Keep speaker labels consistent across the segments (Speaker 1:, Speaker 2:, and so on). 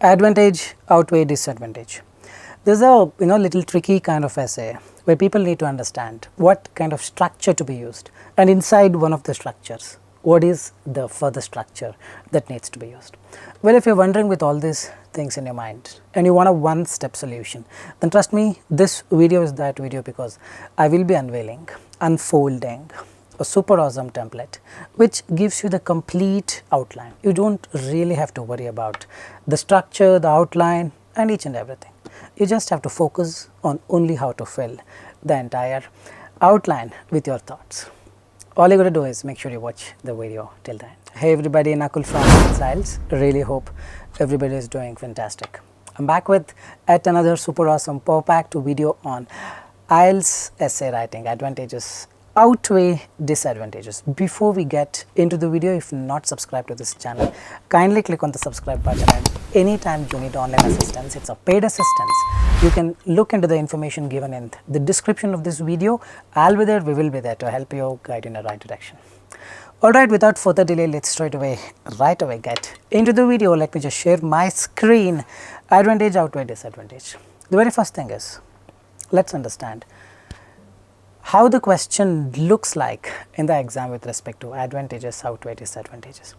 Speaker 1: Advantage outweigh disadvantage. This is a little tricky kind of essay where people need to understand what kind of structure to be used, and inside one of the structures, what is the further structure that needs to be used. Well, if you're wondering with all these things in your mind and you want a one-step solution, then trust me, this video is that video, because I will be unfolding a super awesome template which gives you the complete outline. You don't really have to worry about the structure, the outline and each and everything. You just have to focus on only how to fill the entire outline with your thoughts. All you got to do is make sure you watch the video till the end. Hey everybody, Nakul from IELTS. Really hope everybody is doing fantastic. I'm back with yet another super awesome power-packed video on IELTS essay writing, advantages outweigh disadvantages. Before we get into the video, if not subscribed to this channel, kindly click on the subscribe button, and anytime you need online assistance, it's a paid assistance, you can look into the information given in the description of this video. I'll be there, we will be there to help you, guide in the right direction. Alright, without further delay, let's right away get into the video. Let me just share my screen. Advantage outweigh disadvantage. The very first thing is, let's understand how the question looks like in the exam with respect to advantages outweigh disadvantages.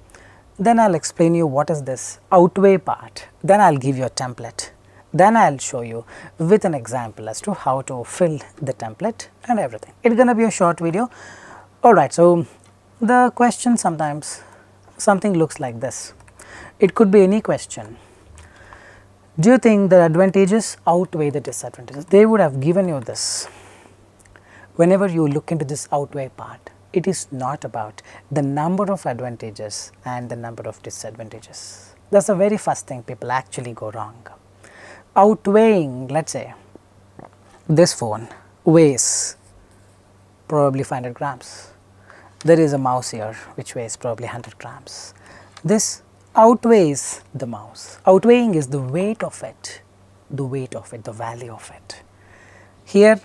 Speaker 1: Then I'll explain you what is this outweigh part. Then I'll give you a template. Then I'll show you with an example as to how to fill the template and everything. It's gonna be a short video. Alright, so the question sometimes something looks like this. It could be any question. Do you think the advantages outweigh the disadvantages? They would have given you this. Whenever you look into this outweigh part, it is not about the number of advantages and the number of disadvantages. That's the very first thing people actually go wrong. Outweighing, let's say, this phone weighs probably 500 grams. There is a mouse here which weighs probably 100 grams. This outweighs the mouse. Outweighing is the weight of it, the value of it. Here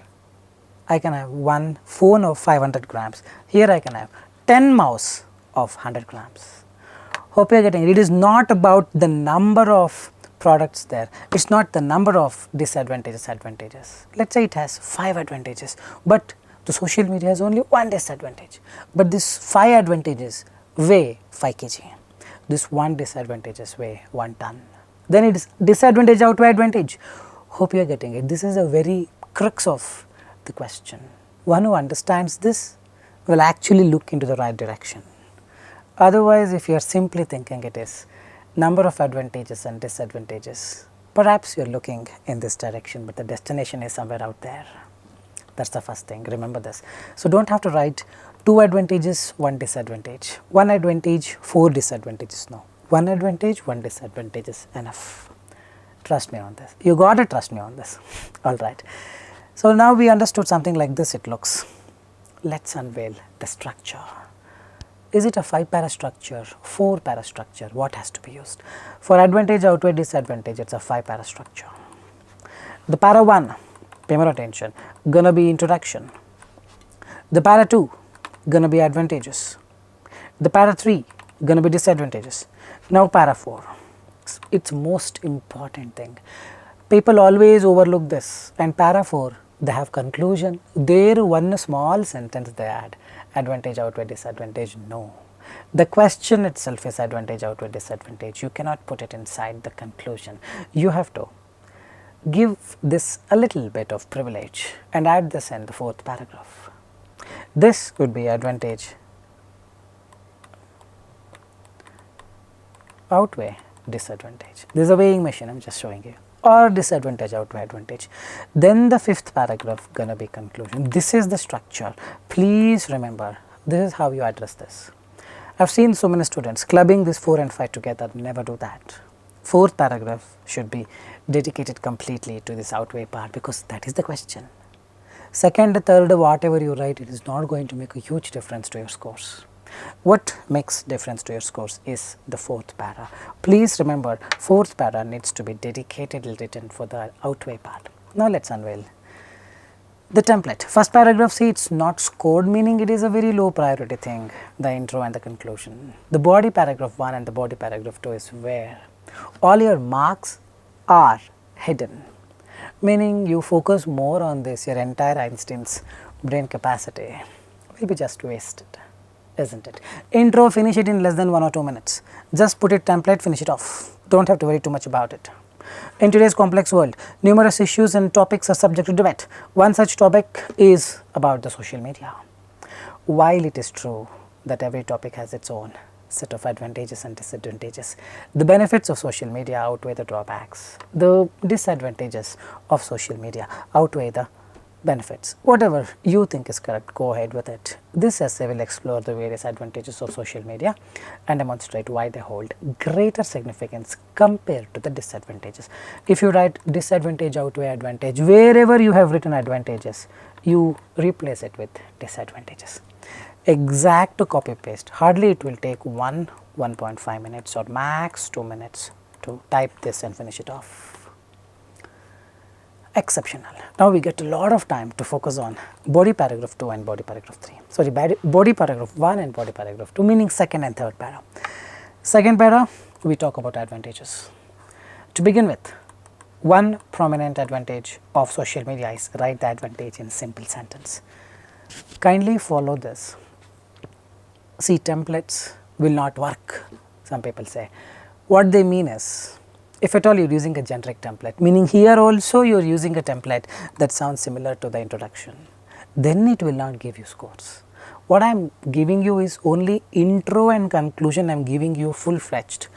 Speaker 1: I can have one phone of 500 grams. Here I can have 10 mouse of 100 grams. Hope you are getting it. It is not about the number of products there. It's not the number of disadvantages, advantages. Let's say it has 5 advantages, but the social media has only one disadvantage. But these 5 advantages weigh 5 kg. This one disadvantages weigh 1 ton. Then it is disadvantage outweigh advantage. Hope you are getting it. This is a very crux of the question. One who understands this will actually look into the right direction. Otherwise, if you are simply thinking it is number of advantages and disadvantages, perhaps you are looking in this direction, but the destination is somewhere out there. That's the first thing, remember this. So don't have to write 2 advantages, 1 disadvantage, 1 advantage, 4 disadvantages. No, 1 advantage, 1 disadvantage is enough. Trust me on this. You got to trust me on this. Alright. So now we understood something like this it looks. Let's unveil the structure. Is it a 5-para structure, 4-para structure? What has to be used? For advantage outweigh disadvantage, it's a 5-para structure. The para 1, pay more attention, gonna be introduction. The para 2, gonna be advantages. The para 3, gonna be disadvantages. Now para 4, it's most important thing. People always overlook this, and para 4, they have conclusion. There one small sentence they add, advantage outweigh disadvantage. No, the question itself is advantage outweigh disadvantage. You cannot put it inside the conclusion. You have to give this a little bit of privilege and add this in the 4th paragraph. This would be advantage outweigh disadvantage. This is a weighing machine, I'm just showing you. Or disadvantage outweigh advantage. Then the 5th paragraph gonna be conclusion. This is the structure. Please remember, this is how you address this. I've seen so many students clubbing this 4 and 5 together. Never do that. 4th paragraph should be dedicated completely to this outweigh part, because that is the question. 2nd, 3rd, whatever you write, it is not going to make a huge difference to your scores. What makes difference to your scores is the 4th para. Please remember, 4th para needs to be dedicatedly written for the outweigh part. Now let's unveil the template. First paragraph, see, it's not scored, meaning it is a very low priority thing, the intro and the conclusion. The body paragraph 1 and the body paragraph 2 is where All your marks are hidden, meaning you focus more on this, your entire Einstein's brain capacity will be just wasted, isn't it? Intro, finish it in less than 1 or 2 minutes. Just put it template, finish it off. Don't have to worry too much about it. In today's complex world, numerous issues and topics are subject to debate. One such topic is about the social media. While it is true that every topic has its own set of advantages and disadvantages, the benefits of social media outweigh the drawbacks. The disadvantages of social media outweigh the benefits. Whatever you think is correct, go ahead with it. This essay will explore the various advantages of social media and demonstrate why they hold greater significance compared to the disadvantages. If you write disadvantage outweigh advantage, wherever you have written advantages, you replace it with disadvantages. Exact copy paste, hardly it will take 1.5 minutes or max 2 minutes to type this and finish it off. Exceptional. Now we get a lot of time to focus on body paragraph 2 and body paragraph 3. Sorry, body paragraph 1 and body paragraph 2, meaning second and third para. Second para, we talk about advantages. To begin with, one prominent advantage of social media is write the advantage in a simple sentence. Kindly follow this. See, templates will not work, some people say. What they mean is, if at all you are using a generic template, meaning here also you are using a template that sounds similar to the introduction, then it will not give you scores. What I am giving you is only intro and conclusion. I am giving you full-fledged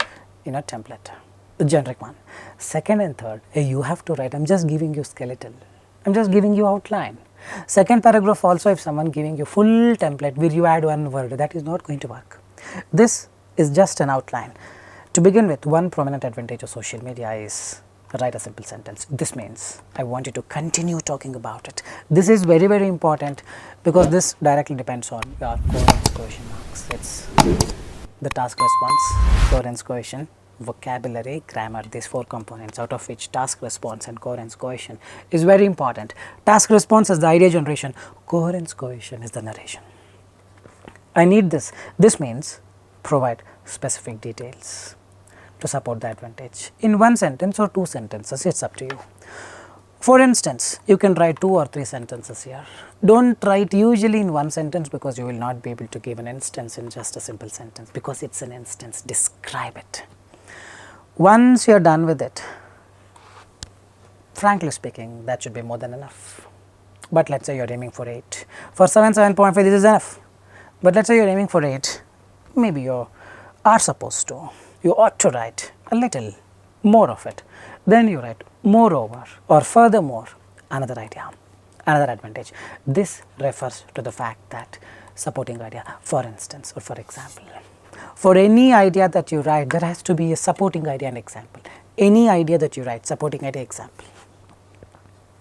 Speaker 1: template, the generic one. Second and third, you have to write. I am just giving you skeletal. I am just giving you outline. Second paragraph also, if someone giving you full template where you add one word, that is not going to work. This is just an outline. To begin with, one prominent advantage of social media is write a simple sentence. This means I want you to continue talking about it. This is very, very important because this directly depends on your coherence cohesion marks. It's the task response, coherence cohesion, vocabulary, grammar, these 4 components, out of which task response and coherence cohesion is very important. Task response is the idea generation, coherence cohesion is the narration. I need this. This means provide specific details to support the advantage in 1 sentence or 2 sentences, it's up to you. For instance, you can write 2 or 3 sentences here. Don't write usually in 1 sentence because you will not be able to give an instance in just a simple sentence because it's an instance. Describe it. Once you are done with it, frankly speaking, that should be more than enough. But let us say you are aiming for 8. For 7.5 this is enough. But let us say you are aiming for 8, maybe you are supposed to, you ought to write a little more of it. Then you write moreover or furthermore, another idea, another advantage. This refers to the fact that supporting idea, for instance or for example. For any idea that you write, there has to be a supporting idea and example. Any idea that you write, supporting idea, example.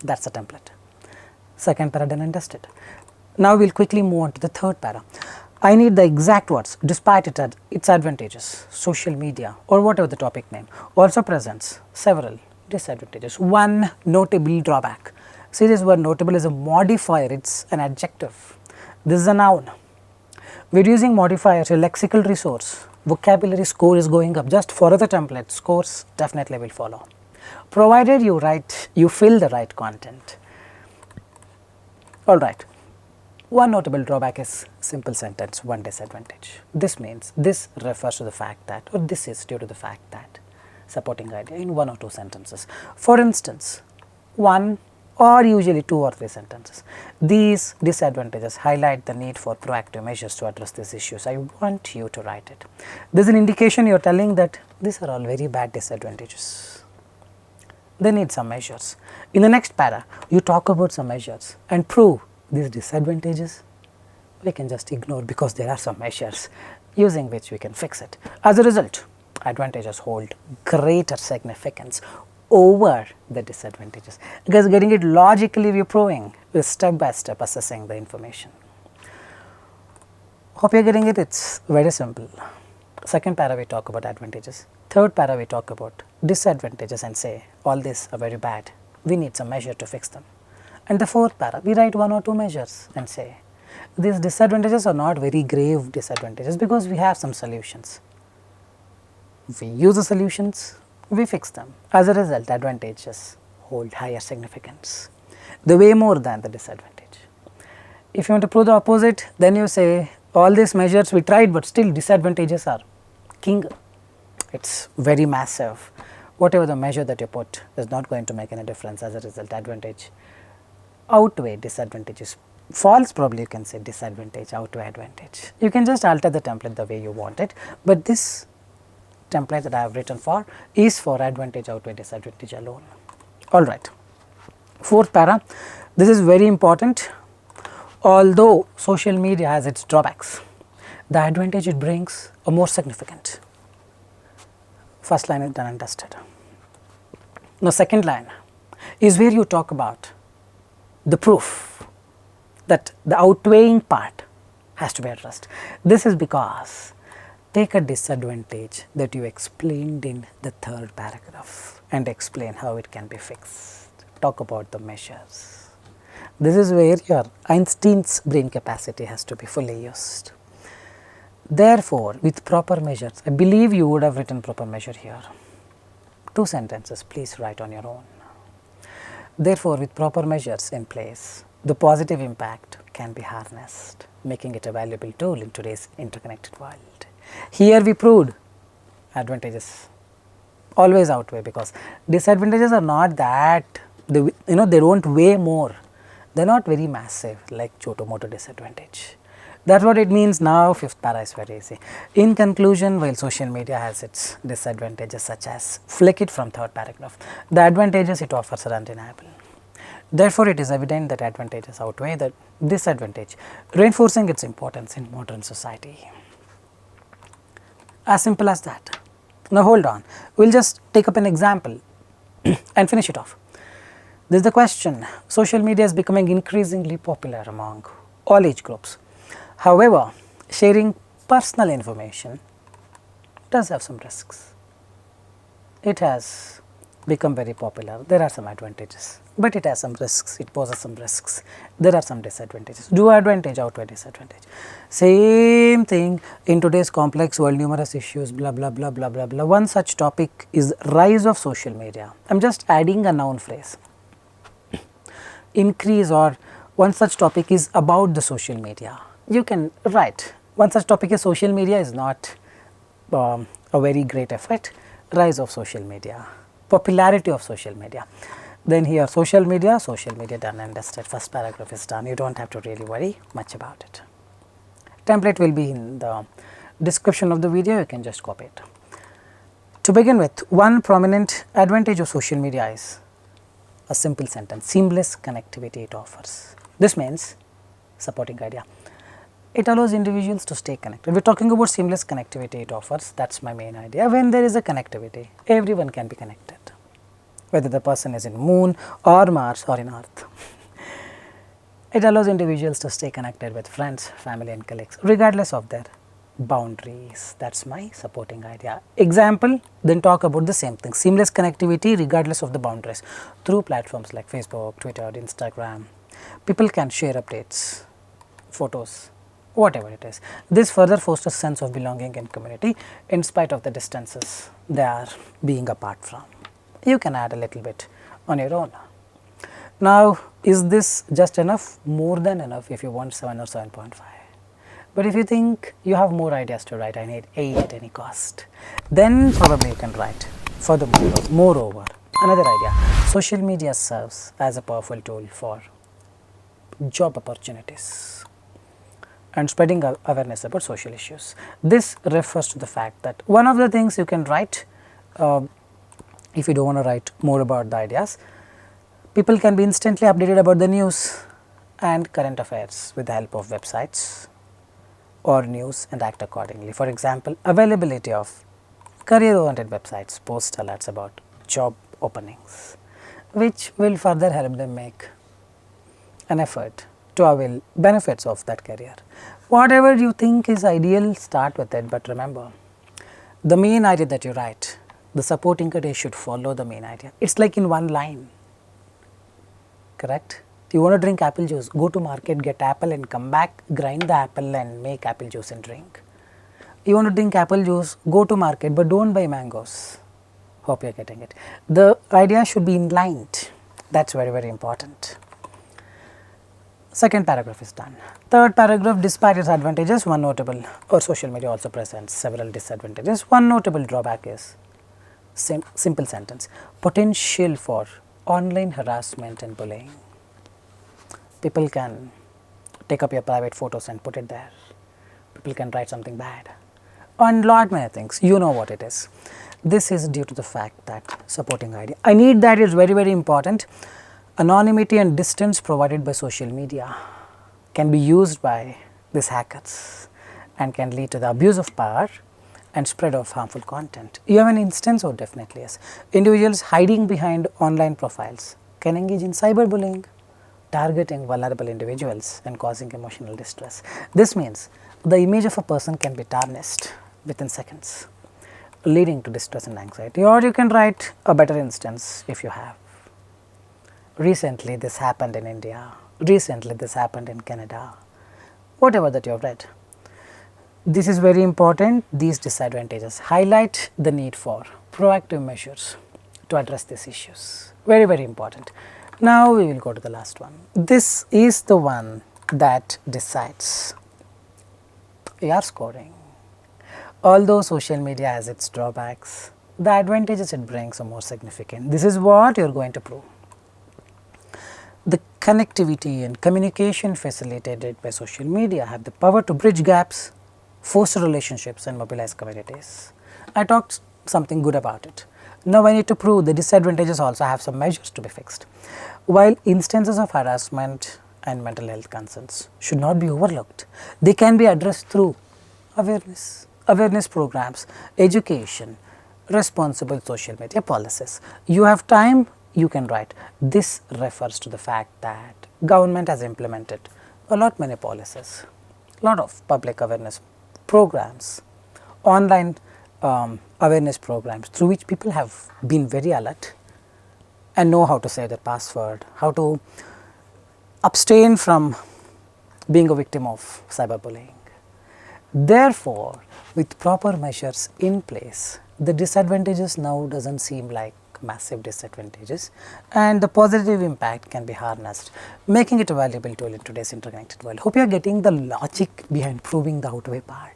Speaker 1: That is a template. Second para done and dusted. Now we will quickly move on to the third para. I need the exact words. Despite its advantages, social media or whatever the topic name also presents several disadvantages. One notable drawback. See, this word notable is a modifier, it is an adjective. This is a noun. We are using modifiers, a lexical resource. Vocabulary score is going up. Just follow the template, scores definitely will follow. Provided you fill the right content. Alright. One notable drawback is simple sentence, one disadvantage. This means this refers to the fact that, or this is due to the fact that, supporting idea in 1 or 2 sentences. For instance, 1 or usually 2 or 3 sentences. These disadvantages highlight the need for proactive measures to address these issues. I want you to write it. This is an indication you are telling that these are all very bad disadvantages. They need some measures. In the next para, you talk about some measures and prove these disadvantages we can just ignore because there are some measures using which we can fix it. As a result, advantages hold greater significance over the disadvantages because getting it logically we are proving with step by step assessing the information. Hope you are getting it. It's very simple. Second para we talk about advantages. Third para we talk about disadvantages and say all these are very bad. We need some measure to fix them. And the fourth para we write 1 or 2 measures and say these disadvantages are not very grave disadvantages because we have some solutions. We use the solutions, we fix them. As a result, advantages hold higher significance, the way more than the disadvantage. If you want to prove the opposite, then you say all these measures we tried, but still disadvantages are king. It is very massive. Whatever the measure that you put is not going to make any difference. As a result, advantage outweigh disadvantages. False, probably you can say disadvantage outweigh advantage. You can just alter the template the way you want it, but this template that I have written for is for advantage outweigh disadvantage alone. Alright. Fourth para, this is very important. Although social media has its drawbacks, the advantage it brings are more significant. First line is done and dusted. Now, second line is where you talk about the proof that the outweighing part has to be addressed. This is because take a disadvantage that you explained in the third paragraph and explain how it can be fixed. Talk about the measures. This is where your Einstein's brain capacity has to be fully used. Therefore, with proper measures, I believe you would have written proper measure here. 2 sentences, please write on your own. Therefore, with proper measures in place, the positive impact can be harnessed, making it a valuable tool in today's interconnected world. Here we proved advantages always outweigh, because disadvantages are not that, they don't weigh more, they are not very massive like choto moto disadvantage. That is what it means. Now, fifth para is very easy. In conclusion, while social media has its disadvantages such as flick it from third paragraph, the advantages it offers are undeniable. Therefore, it is evident that advantages outweigh the disadvantage, reinforcing its importance in modern society. As simple as that. Now, hold on, we will just take up an example and finish it off. This is the question. Social media is becoming increasingly popular among all age groups. However, sharing personal information does have some risks. It has become very popular. There are some advantages, but it has some risks. It poses some risks. There are some disadvantages. Do advantage outweigh disadvantage? Same thing in today's complex world, numerous issues, blah blah blah blah blah blah. One such topic is rise of social media. I am just adding a noun phrase. Increase, or one such topic is about the social media. You can write one such topic is social media is not a very great effort. Rise of social media, popularity of social media. Then here social media done and dusted. First paragraph is done. You do not have to really worry much about it. Template will be in the description of the video. You can just copy it. To begin with, one prominent advantage of social media is a simple sentence: seamless connectivity it offers. This means supporting idea. It allows individuals to stay connected. We are talking about seamless connectivity it offers. That is my main idea. When there is a connectivity, everyone can be connected, whether the person is in moon or Mars or in earth. It allows individuals to stay connected with friends, family and colleagues regardless of their boundaries. That is my supporting idea. Example, then talk about the same thing: seamless connectivity regardless of the boundaries. Through platforms like Facebook, Twitter, Instagram, people can share updates, photos, whatever it is. This further fosters sense of belonging and community in spite of the distances they are being apart from. You can add a little bit on your own. Now, is this just enough? More than enough if you want 7 or 7.5. But if you think you have more ideas to write, I need 8 at any cost, then probably you can write. Furthermore, moreover, another idea: social media serves as a powerful tool for job opportunities and spreading awareness about social issues. This refers to the fact that one of the things you can write, if you do not want to write more about the ideas, people can be instantly updated about the news and current affairs with the help of websites or news and act accordingly. For example, availability of career oriented websites post alerts about job openings, which will further help them make an effort to avail benefits of that career. Whatever you think is ideal, start with it, but remember, the main idea that you write, the supporting idea should follow the main idea. It is like in one line, correct? You want to drink apple juice, go to market, get apple and come back, grind the apple and make apple juice and drink. You want to drink apple juice, go to market, but do not buy mangoes. Hope you are getting it. The idea should be inlined. That's very, very important. Second paragraph is done. Third paragraph, despite its advantages, one notable, or social media also presents several disadvantages. One notable drawback is simple sentence, potential for online harassment and bullying. People can take up your private photos and put it there. People can write something bad on lot many things. You know what it is. This is due to the fact that supporting idea. I need that is very, very important. Anonymity and distance provided by social media can be used by these hackers and can lead to the abuse of power and spread of harmful content. You have an instance? Oh, definitely yes. Individuals hiding behind online profiles can engage in cyberbullying, targeting vulnerable individuals and causing emotional distress. This means the image of a person can be tarnished within seconds, leading to distress and anxiety. Or you can write a better instance if you have. Recently this happened in India, recently this happened in Canada, whatever that you have read. This is very important. These disadvantages highlight the need for proactive measures to address these issues. Very, very important. Now we will go to the last one. This is the one that decides your scoring. Although social media has its drawbacks, the advantages it brings are more significant. This is what you are going to prove. The connectivity and communication facilitated by social media have the power to bridge gaps, foster relationships and mobilize communities. I talked something good about it. Now I need to prove the disadvantages also have some measures to be fixed. While instances of harassment and mental health concerns should not be overlooked, they can be addressed through awareness programs, education, responsible social media policies. You have time, you can write. This refers to the fact that government has implemented a lot many policies, lot of public awareness programs, online awareness programs through which people have been very alert and know how to save their password, how to abstain from being a victim of cyberbullying. Therefore, with proper measures in place, the disadvantages now doesn't seem like massive disadvantages and the positive impact can be harnessed, making it a valuable tool in today's interconnected world. Hope you are getting the logic behind proving the outweigh part.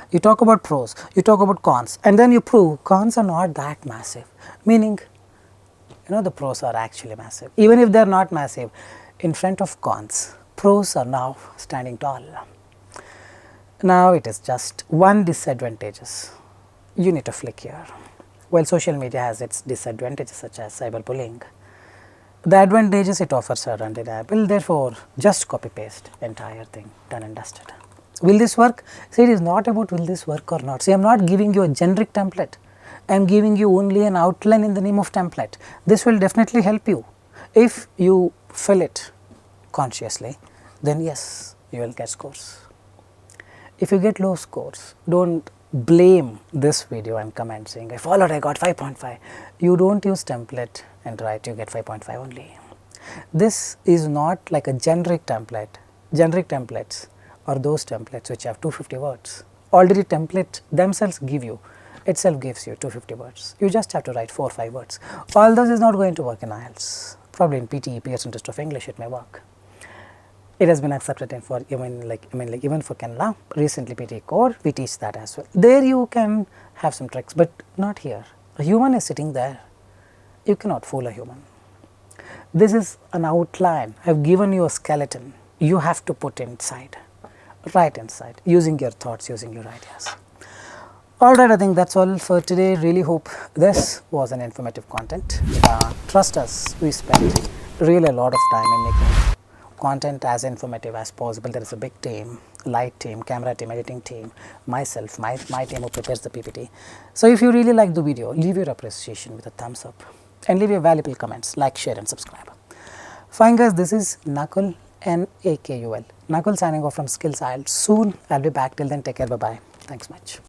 Speaker 1: You talk about pros, you talk about cons, and then you prove cons are not that massive, meaning the pros are actually massive. Even if they are not massive, in front of cons, pros are now standing tall. Now it is just one disadvantages you need to flick here. While social media has its disadvantages such as cyberbullying, the advantages it offers are undeniable. Therefore, just copy paste entire thing, done and dusted. Will this work? See, it is not about will this work or not. See, I am not giving you a generic template. I am giving you only an outline in the name of template. This will definitely help you. If you fill it consciously, then yes, you will get scores. If you get low scores, don't blame this video and comment saying I followed, I got 5.5. You don't use template and write, you get 5.5 only. This is not like a generic template. Generic templates are those templates which have 250 words. Already template themselves itself gives you 250 words. You just have to write 4 or 5 words. All this is not going to work in IELTS. Probably in PTE, Pearson Test of English, it may work. It has been accepted in for even for Canada. Recently PTE Core, we teach that as well. There you can have some tricks, but not here. A human is sitting there. You cannot fool a human. This is an outline. I have given you a skeleton. You have to put inside, right inside, using your thoughts, using your ideas. Alright, I think that's all for today. Really hope this was an informative content. Trust us, we spent really a lot of time in making content as informative as possible. There is a big team, light team, camera team, editing team, myself, my team who prepares the PPT. So if you really like the video, leave your appreciation with a thumbs up and leave your valuable comments, like, share and subscribe. Fine guys, this is Nakul, Nakul. Nakul signing off from Skills IELTS. Soon I'll be back. Till then, take care. Bye-bye. Thanks much.